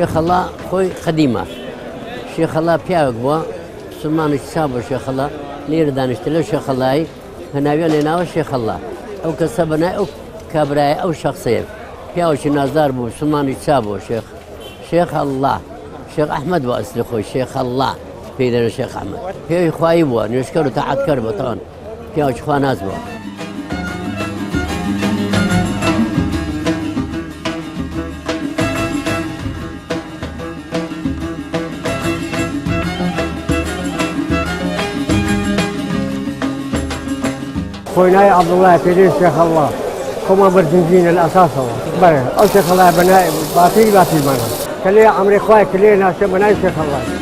شيخ الله خوي قديمة شيخ الله بياوك بوا سلمان اكتسابه شيخ الله لير دانشتلو شيخ الله هناويان لناو شيخ الله أو كسبنا أو كبراي أو شخصية بياوش نازدار بو سلمان اكتسابه شيخ الله شيخ أحمد وأصل خوي شيخ الله بيدنا شيخ أحمد بياوش خواهي بوا نشكره تحت كربه طبعا بياوش خواه ناز بوا خويناي عبد الله كريم شيخ الله كما برجنجين الاساس هو بره او شيخ الله بناء باطل بنا كلي عمري خويا كلي ناس بناء شيخ الله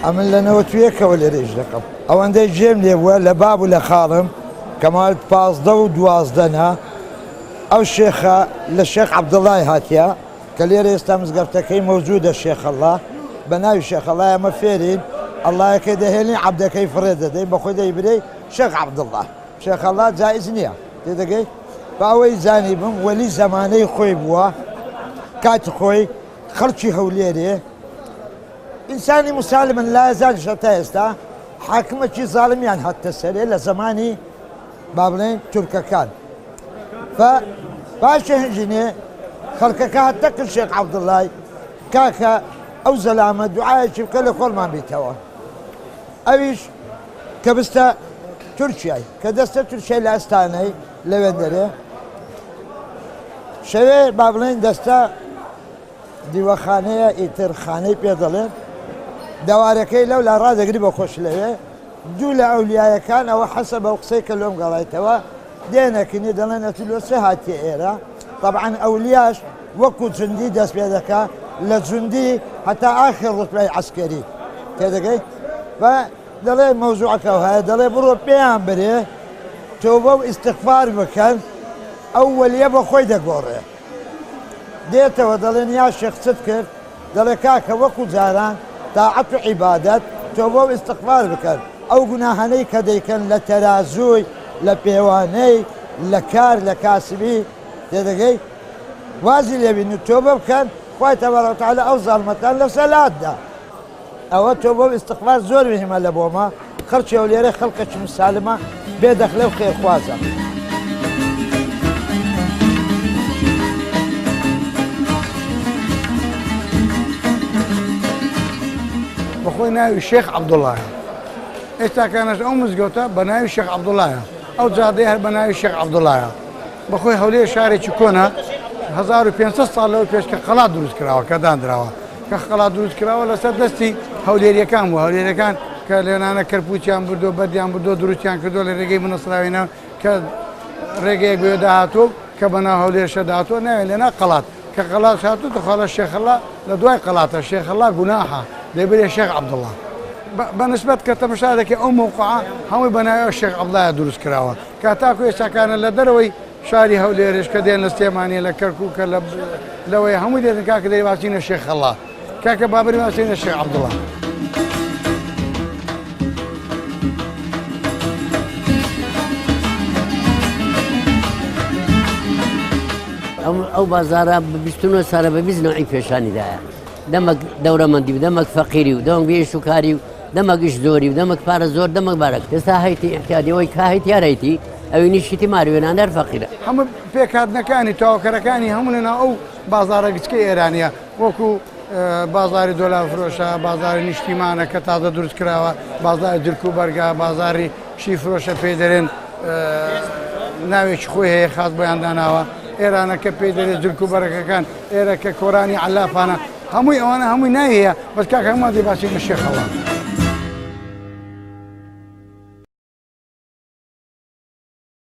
عمل لنا وتويك ولا ريج لقب او عندي جيم لي ولا باب ولا خارم كمال باص دو دوازدنا او الشيخ للشيخ عبد الله هاتيا كليري استمز قفتكي موجوده الشيخ الله بناي الشيخ الله يا مفيرين الله كدهني عبد كيف فريده دي بخدي يبري شيخ عبد الله شيخ الله جائز نيا تدقي فاوي زانبم ولي زماني خوي بوا كات خوي خرشي هوليري إنساني مسالما لا يزال شتايستا حاكمة شي ظالم يعني حتى السرير لزماني بابلين تركا كان فاشي هنجني خلقك كاتك الشيخ عبد الله كاكا أو زلامة دعاء شي كل ما بيتوا أويش كبستا تركيا كدستا تركيا لاستاني لوندري شوي بابلين دستا دیوەخانەیە ئیترخانەی پێ دەڵێن داوارەکەی لەو لا ڕادەگری بە خۆش لەوێ دوو لە ئەولیایەکان ئەوە حەسە بە قسەی کە لۆم گەڵایتەوە دێنەکردنی دەڵێن ئەتولۆسێ هاتیە ئێرە طبعاً ئەولیاش وەکو جوندی دەست پێ دەکا لە جوندی هەتا ئاخر ڕوتبەی عەسکەری تێدەگەی بە دەڵێ مەوزوعەکە هەیە دەڵێ بڕۆ پێیان برێ تۆبە و ئیستیغفار بکەن ئەو وەلیە بە خۆی دەگۆڕێ دێتەوە دەڵێن یا شێخ چت کرد دەڵێ کاکە وەکو جاران تاعەت و عیبادەت تۆبە و ئیستیغفار بکەن ئەو گوناهانەی کە دەیکەن لە تەرازووی لە پێوانەی لە کار لە کاسبی تێدەگەی وازی لێبین و تۆبە بکەن خوای تەبارەکە و تەعالە ئەو زاڵمەتان لە سەلاتدا ئەوە تۆبە و ئیستیغفار زۆر مهمە لە بۆمە خەڵکی ئەو لێرە خەڵکێکی مسالمە بێدەخلێ و خێرخوازە بخوي ناوي الشيخ عبد الله إستا كانت مزقوطة بناوي الشيخ عبد الله أو جاديها بناوي الشيخ عبد الله بخوي هولي شاري تشكونا 1500 سال لو بيش كخلا دروس كراوه كدان دراوه كخلا دروس كراوه لسه دستي هولي كان وهولي كان كلنا كربوتيان بردو بديان بردو دروسيان كدو لرجي من الصراوينا كرجي بيداتو كبنا هولي شداتو نعلنا قلات كقلات شاتو دخل الشيخ الله لدواي قلات الشيخ الله جناحه دبر الشيخ عبد الله بالنسبة كتمشارك موقعة هم بناء الشيخ عبد الله دروس كراوه كاتاكو كان لدروي شاري هوليرش كدين الاستيماني لكركوك لوي هم دين كاك دي واسين الشيخ الله كاك بابري واسين الشيخ عبد الله أو بازارا بيشتونو سارا ببيز نوعي فيشاني دا دمك دورة مندي ودمك فقيري ودمك بيش شكاري ودمك إيش زوري ودمك فارس زور دمك بارك تسا هايتي احتيادي وي كاهيتي هايتي أو نشتي ماري وانا نار فقيرة هم فيك هاد نكاني توكركاني هم لنا أو بازارا قسكي إيرانيا وكو بازاري دولار فروشا بازاري نشتيمانا كتازا دروس كراوا بازاري دركو برقا بازاري شي فروشا بيدرين ناويش خويه خاص بيان داناوا إيرانا كبيدرين دركو برقا كان إيرا كوراني علافانا هموي وانا هموي ناهية بس كاك هم دي باسين الشيخ الله